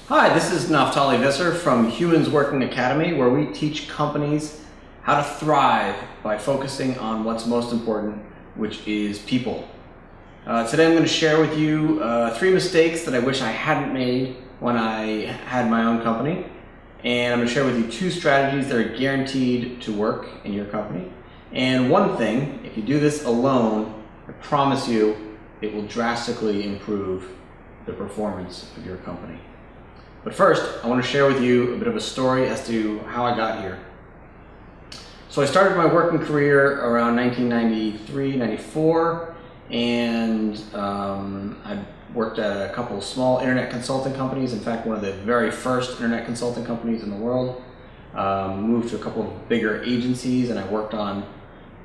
Hi, this is Naftali Visser from Humans Working Academy, where we teach companies how to thrive by focusing on what's most important, which is people. Today I'm going to share with you 3 mistakes that I wish I hadn't made when I had my own company. And I'm going to share with you 2 strategies that are guaranteed to work in your company. And one thing, if you do this alone, I promise you it will drastically improve the performance of your company. But first, I want to share with you a bit of a story as to how I got here. So I started my working career around 1993, 94, and I worked at a couple of small internet consulting companies. In fact, one of the very first internet consulting companies in the world. Moved to a couple of bigger agencies, and I worked on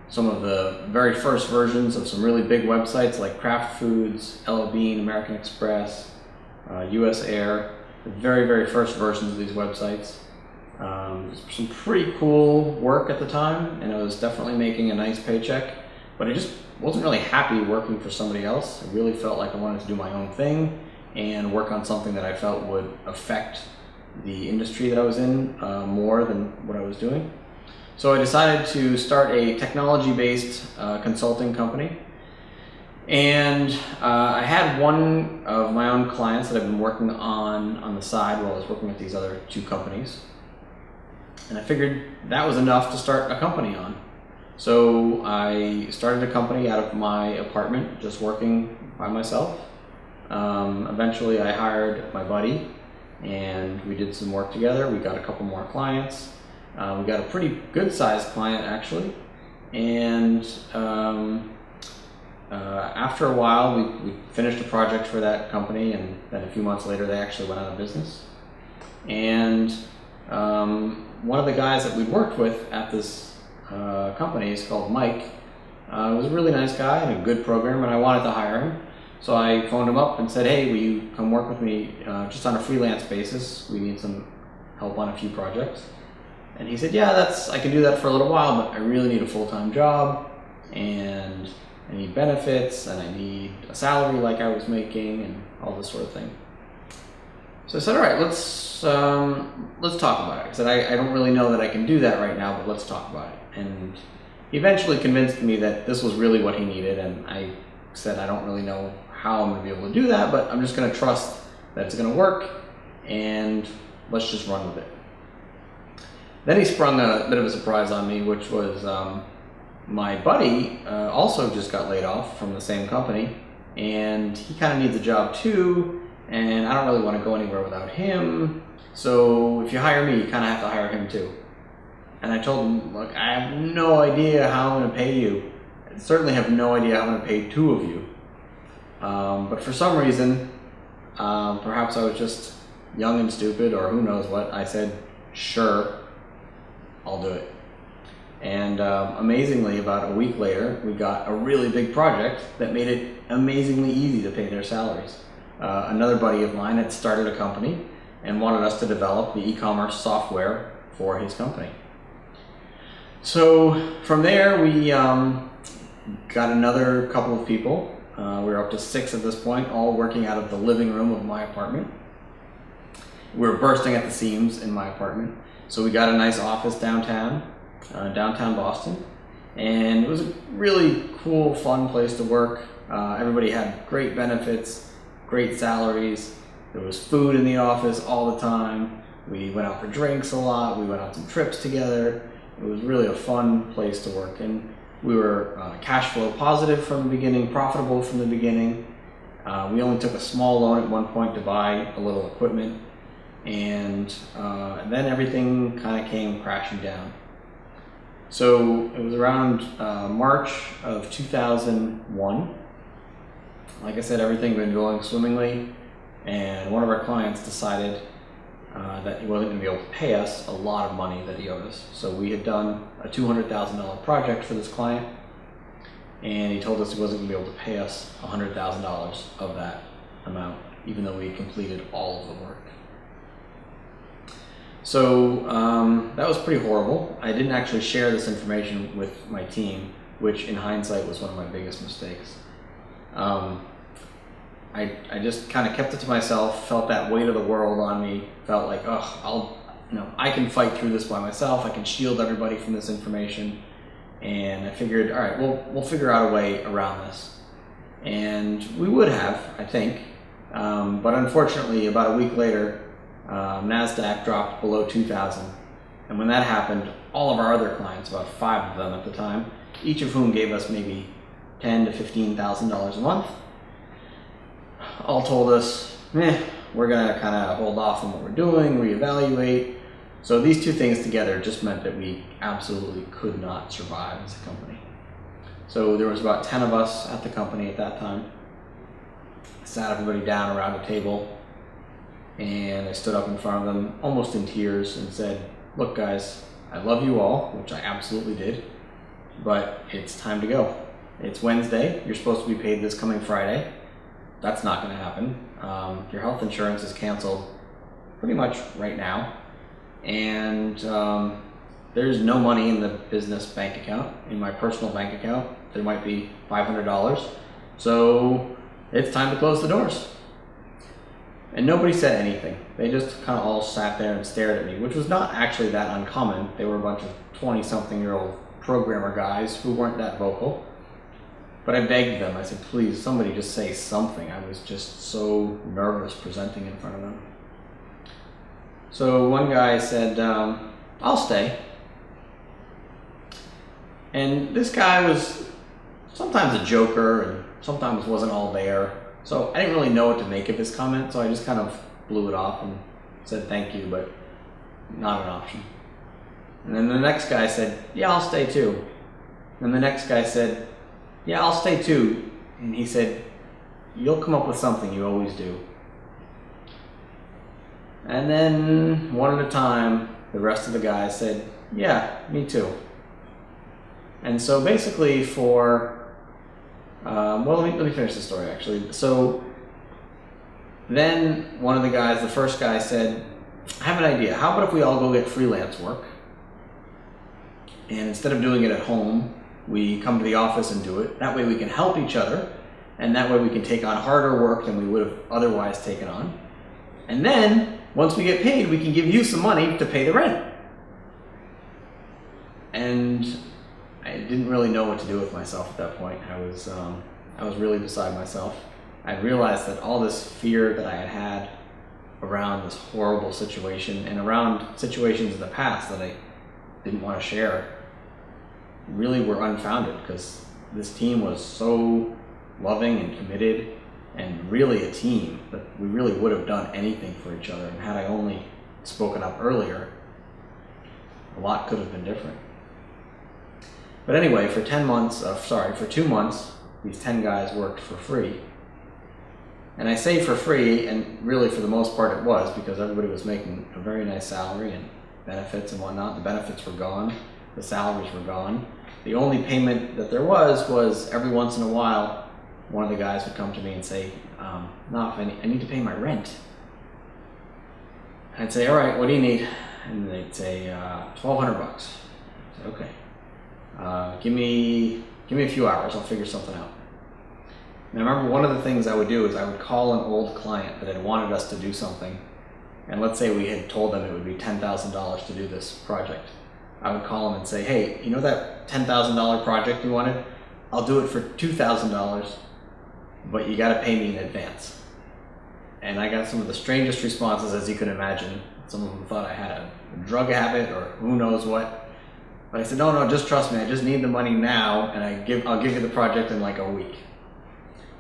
some of the very first versions of some really big websites like Kraft Foods, L.L. Bean, American Express, US Air. The very, very first versions of these websites. Some pretty cool work at the time, and I was definitely making a nice paycheck, but I just wasn't really happy working for somebody else. I really felt like I wanted to do my own thing and work on something that I felt would affect the industry that I was in more than what I was doing. So I decided to start a technology-based consulting company. And I had one of my own clients that I've been working on the side while I was working with these other 2 companies. And I figured that was enough to start a company on. So I started a company out of my apartment, just working by myself. Eventually I hired my buddy and we did some work together. We got a couple more clients. We got a pretty good sized client actually. And after a while, we finished a project for that company, and then a few months later, they actually went out of business. And one of the guys that we'd worked with at this company is called Mike. He was a really nice guy and a good programmer, and I wanted to hire him. So I phoned him up and said, "Hey, will you come work with me just on a freelance basis? We need some help on a few projects." And he said, "Yeah, I can do that for a little while, but I really need a full-time job, and I need benefits, and I need a salary like I was making, and all this sort of thing." So I said, "All right, let's talk about it." I said, I don't really know that I can do that right now, but let's talk about it. And he eventually convinced me that this was really what he needed, and I said, I don't really know how I'm going to be able to do that, but I'm just going to trust that it's going to work, and let's just run with it. Then he sprung a bit of a surprise on me, which was my buddy also just got laid off from the same company, and he kind of needs a job too, and I don't really want to go anywhere without him, so if you hire me, you kind of have to hire him too. And I told him, look, I have no idea how I'm going to pay you. I certainly have no idea how I'm going to pay 2 of you. But for some reason, perhaps I was just young and stupid, or who knows what, I said, sure, I'll do it. And amazingly, about a week later, we got a really big project that made it amazingly easy to pay their salaries. Another buddy of mine had started a company and wanted us to develop the e-commerce software for his company. So from there, we got another couple of people. We were up to 6 at this point, all working out of the living room of my apartment. We were bursting at the seams in my apartment. So we got a nice office downtown Boston, and it was a really cool, fun place to work. Everybody had great benefits, great salaries. There was food in the office all the time. We went out for drinks a lot. We went on some trips together. It was really a fun place to work, and we were cash flow positive from the beginning, profitable from the beginning. We only took a small loan at one point to buy a little equipment, and then everything kind of came crashing down. So it was around March of 2001. Like I said, everything had been going swimmingly, and one of our clients decided that he wasn't going to be able to pay us a lot of money that he owed us. So we had done a $200,000 project for this client, and he told us he wasn't going to be able to pay us $100,000 of that amount, even though we completed all of the work. So that was pretty horrible. I didn't actually share this information with my team, which in hindsight was one of my biggest mistakes. I just kind of kept it to myself, felt that weight of the world on me, felt like, I can fight through this by myself, I can shield everybody from this information. And I figured, all right, we'll figure out a way around this. And we would have, I think. But unfortunately, about a week later, NASDAQ dropped below 2,000. And when that happened, all of our other clients, about 5 of them at the time, each of whom gave us maybe $10,000 to $15,000 a month, all told us, we're gonna kind of hold off on what we're doing, reevaluate. So these two things together just meant that we absolutely could not survive as a company. So there was about 10 of us at the company at that time. I sat everybody down around a table, and I stood up in front of them almost in tears and said, look guys, I love you all, which I absolutely did, but it's time to go. It's Wednesday, you're supposed to be paid this coming Friday. That's not gonna happen. Your health insurance is canceled pretty much right now. And there's no money in the business bank account. In my personal bank account, there might be $500. So it's time to close the doors. And nobody said anything. They just kind of all sat there and stared at me, which was not actually that uncommon. They were a bunch of 20-something-year-old programmer guys who weren't that vocal. But I begged them, I said, please, somebody just say something. I was just so nervous presenting in front of them. So one guy said, I'll stay. And this guy was sometimes a joker and sometimes wasn't all there. So I didn't really know what to make of his comment, so I just kind of blew it off and said thank you, but not an option. And then the next guy said, yeah, I'll stay too. And the next guy said, yeah, I'll stay too. And he said, you'll come up with something, you always do. And then, one at a time, the rest of the guys said, yeah, me too. And so basically let me finish the story actually. So then one of the guys, the first guy said, I have an idea. How about if we all go get freelance work? And instead of doing it at home, we come to the office and do it. That way we can help each other. And that way we can take on harder work than we would have otherwise taken on. And then, once we get paid, we can give you some money to pay the rent. And I didn't really know what to do with myself at that point. I was really beside myself. I realized that all this fear that I had had around this horrible situation and around situations in the past that I didn't want to share really were unfounded, because this team was so loving and committed and really a team that we really would have done anything for each other. And had I only spoken up earlier, a lot could have been different. But anyway, for 2 months, these 10 guys worked for free. And I say for free, and really for the most part it was, because everybody was making a very nice salary and benefits and whatnot. The benefits were gone, the salaries were gone. The only payment that there was every once in a while, one of the guys would come to me and say, I need to pay my rent. I'd say, all right, what do you need? And they'd say, $1,200. I'd say, okay. Give me a few hours, I'll figure something out. And I remember one of the things I would do is I would call an old client that had wanted us to do something. And let's say we had told them it would be $10,000 to do this project. I would call them and say, hey, you know that $10,000 project you wanted? I'll do it for $2,000, but you gotta pay me in advance. And I got some of the strangest responses, as you can imagine. Some of them thought I had a drug habit or who knows what. But I said, no, just trust me, I just need the money now, and I'll give you the project in like a week.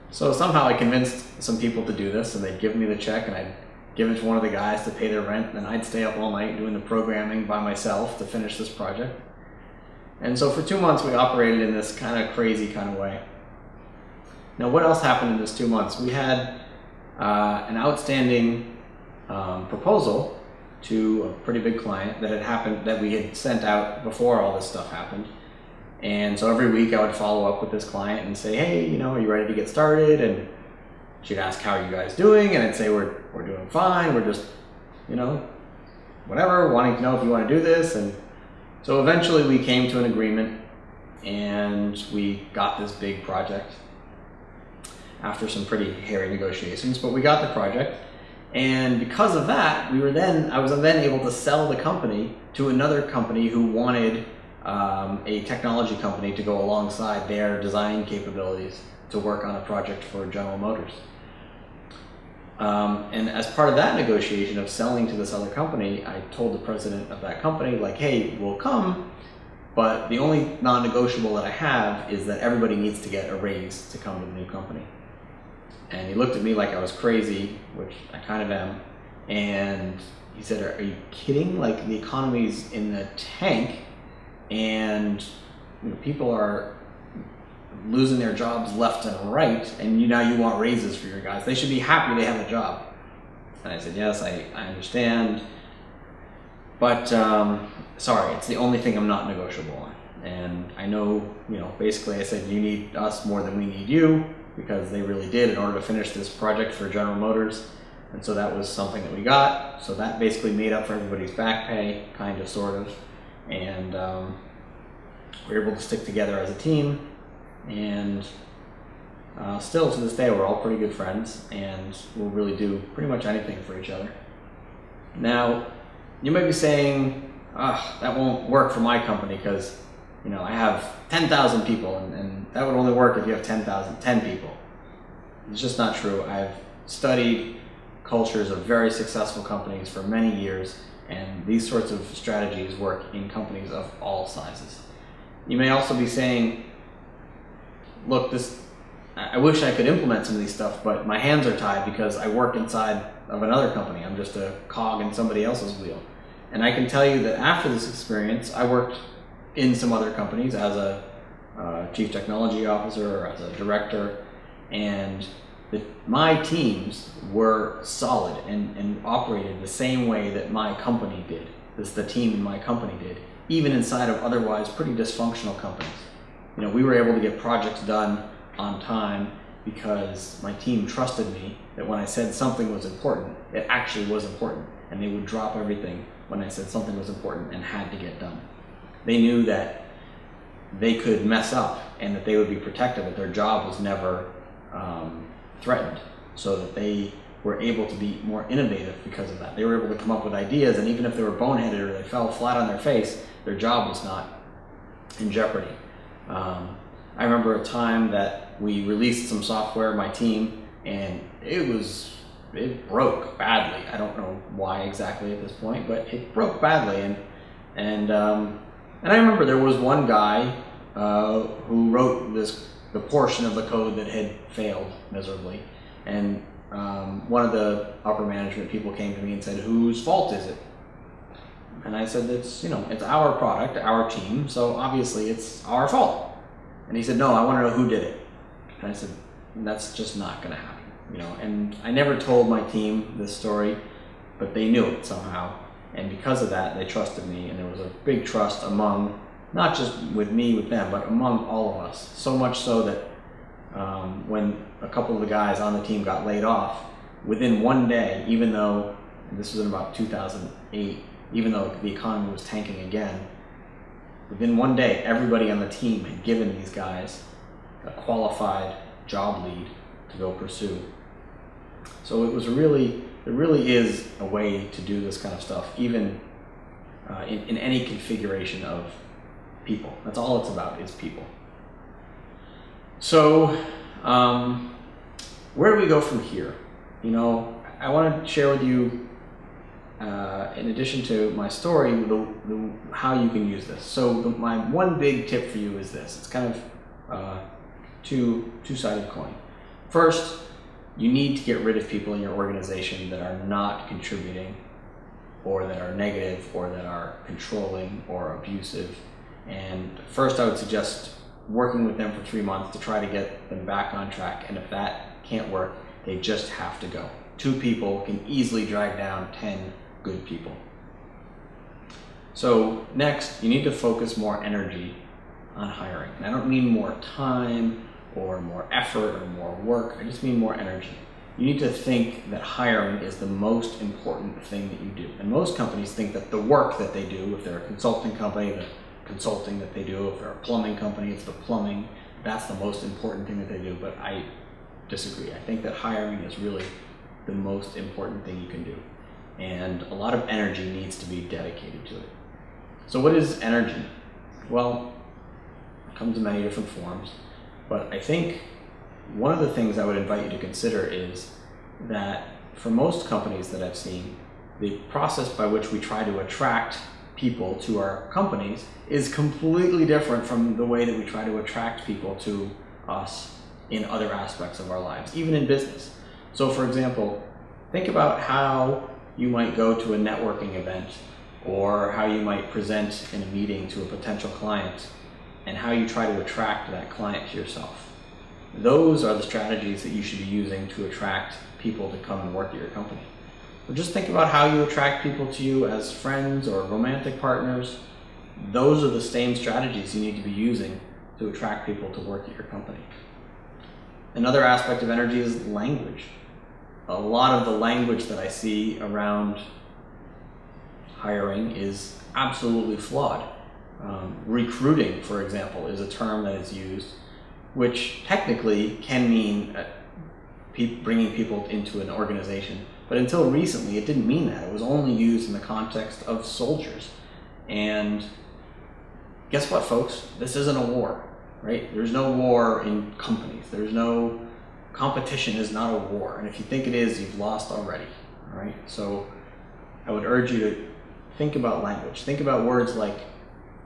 So somehow I convinced some people to do this, and they'd give me the check, and I'd give it to one of the guys to pay their rent, and then I'd stay up all night doing the programming by myself to finish this project. And so for 2 months we operated in this kind of crazy kind of way. Now what else happened in this 2 months? We had an outstanding proposal to a pretty big client that we had sent out before all this stuff happened. And so every week I would follow up with this client and say, hey, are you ready to get started? And she'd ask, how are you guys doing? And I'd say, we're doing fine. We're just, whatever, wanting to know if you want to do this. And so eventually we came to an agreement and we got this big project. after some pretty hairy negotiations, but we got the project. And because of that, I was then able to sell the company to another company who wanted a technology company to go alongside their design capabilities to work on a project for General Motors. And as part of that negotiation of selling to this other company, I told the president of that company, like, hey, we'll come, but the only non-negotiable that I have is that everybody needs to get a raise to come to the new company. And he looked at me like I was crazy, which I kind of am, and he said, are you kidding? Like, the economy's in the tank, and people are losing their jobs left and right, and now you want raises for your guys. They should be happy they have a job. And I said, yes, I understand, but sorry, it's the only thing I'm not negotiable on. And I know, basically I said, you need us more than we need you, because they really did in order to finish this project for General Motors. And so that was something that we got. So that basically made up for everybody's back pay, kind of, sort of. And we were able to stick together as a team. And still to this day, we're all pretty good friends, and we'll really do pretty much anything for each other. Now, you might be saying, that won't work for my company because I have 10,000 people, and that would only work if you have 10 people. It's just not true. I've studied cultures of very successful companies for many years, and these sorts of strategies work in companies of all sizes. You may also be saying, look, I wish I could implement some of these stuff, but my hands are tied because I work inside of another company. I'm just a cog in somebody else's wheel. And I can tell you that after this experience, I worked in some other companies as a chief technology officer or as a director, and my teams were solid and operated the same way that my company did, the team in my company did, even inside of otherwise pretty dysfunctional companies. We were able to get projects done on time because my team trusted me that when I said something was important, it actually was important, and they would drop everything when I said something was important and had to get done. They knew that they could mess up and that they would be protected, that their job was never threatened, so that they were able to be more innovative because of that. They were able to come up with ideas, and even if they were boneheaded or they fell flat on their face, their job was not in jeopardy. I remember a time that we released some software, my team, and it broke badly. I don't know why exactly at this point, but it broke badly, and I remember there was one guy who wrote the portion of the code that had failed miserably, and one of the upper management people came to me and said, "Whose fault is it?" And I said, "It's our product, our team, so obviously it's our fault." And he said, "No, I want to know who did it." And I said, "That's just not going to happen." And I never told my team this story, but they knew it somehow. And because of that, they trusted me, and there was a big trust among, not just with me, with them, but among all of us. So much so that when a couple of the guys on the team got laid off, within one day, even though, and this was in about 2008, even though the economy was tanking again, within one day, everybody on the team had given these guys a qualified job lead to go pursue. So it really is a way to do this kind of stuff, even in any configuration of people. That's all it's about, is people. So where do we go from here? I want to share with you, in addition to my story, how you can use this. So my one big tip for you is this. It's kind of two-sided coin. First, you need to get rid of people in your organization that are not contributing, or that are negative, or that are controlling or abusive. And first, I would suggest working with them for 3 months to try to get them back on track. And if that can't work, they just have to go. 2 people can easily drag down 10 good people. So next, you need to focus more energy on hiring. And I don't mean more time or more effort or more work. I just mean more energy. You need to think that hiring is the most important thing that you do. And most companies think that the work that they do, if they're a consulting company, the consulting that they do, if they're a plumbing company, it's the plumbing. That's the most important thing that they do. But I disagree. I think that hiring is really the most important thing you can do. And a lot of energy needs to be dedicated to it. So what is energy? Well, it comes in many different forms, but I think one of the things I would invite you to consider is that for most companies that I've seen, the process by which we try to attract people to our companies is completely different from the way that we try to attract people to us in other aspects of our lives, even in business. So for example, think about how you might go to a networking event or how you might present in a meeting to a potential client and how you try to attract that client to yourself. Those are the strategies that you should be using to attract people to come and work at your company. So just think about how you attract people to you as friends or romantic partners. Those are the same strategies you need to be using to attract people to work at your company. Another aspect of energy is language. A lot of the language that I see around hiring is absolutely flawed. Recruiting, for example, is a term that is used, which technically can mean bringing people into an organization. But until recently, it didn't mean that. It was only used in the context of soldiers. And guess what, folks? This isn't a war, right? There's no war in companies. There's no competition is not a war. And if you think it is, you've lost already, all right? So I would urge you to think about language. Think about words like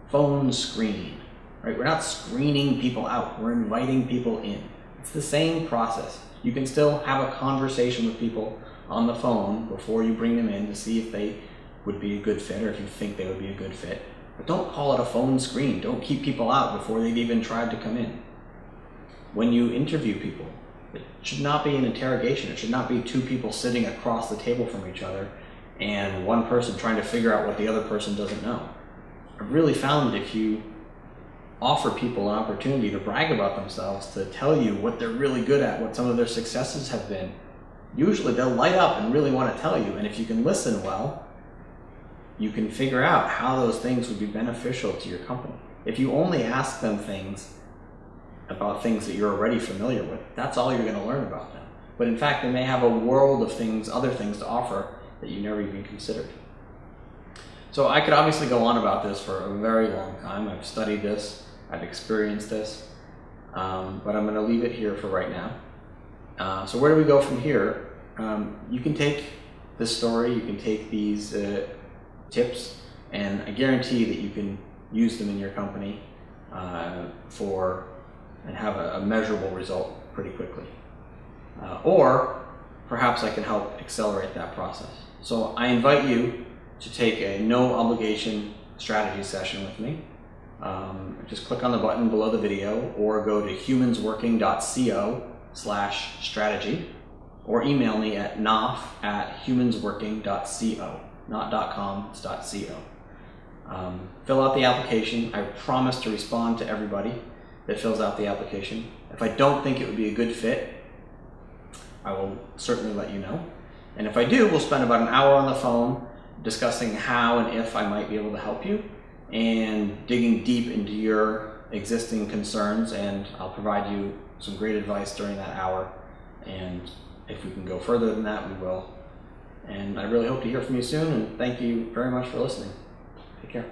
phone screen, right? We're not screening people out. We're inviting people in. It's the same process. You can still have a conversation with people on the phone before you bring them in to see if they would be a good fit or if you think they would be a good fit. But don't call it a phone screen. Don't keep people out before they've even tried to come in. When you interview people, it should not be an interrogation. It should not be two people sitting across the table from each other and one person trying to figure out what the other person doesn't know. I've really found that if you offer people an opportunity to brag about themselves, to tell you what they're really good at, what some of their successes have been, usually they'll light up and really want to tell you. And if you can listen well, you can figure out how those things would be beneficial to your company. If you only ask them things about things that you're already familiar with, that's all you're going to learn about them. But in fact, they may have a world of things, other things to offer that you never even considered. So I could obviously go on about this for a very long time. I've studied this, I've experienced this, but I'm going to leave it here for right now. So where do we go from here? You can take this story, you can take these tips, and I guarantee that you can use them in your company and have a measurable result pretty quickly. Or perhaps I can help accelerate that process. So I invite you to take a no obligation strategy session with me. Just click on the button below the video or go to humansworking.co/strategy or email me at naf@humansworking.co, not .com, it's .co. Fill out the application. I promise to respond to everybody that fills out the application. If I don't think it would be a good fit, I will certainly let you know. And if I do, we'll spend about an hour on the phone discussing how and if I might be able to help you and digging deep into your existing concerns, and I'll provide you some great advice during that hour. And if we can go further than that, we will. And I really hope to hear from you soon, and thank you very much for listening. Take care.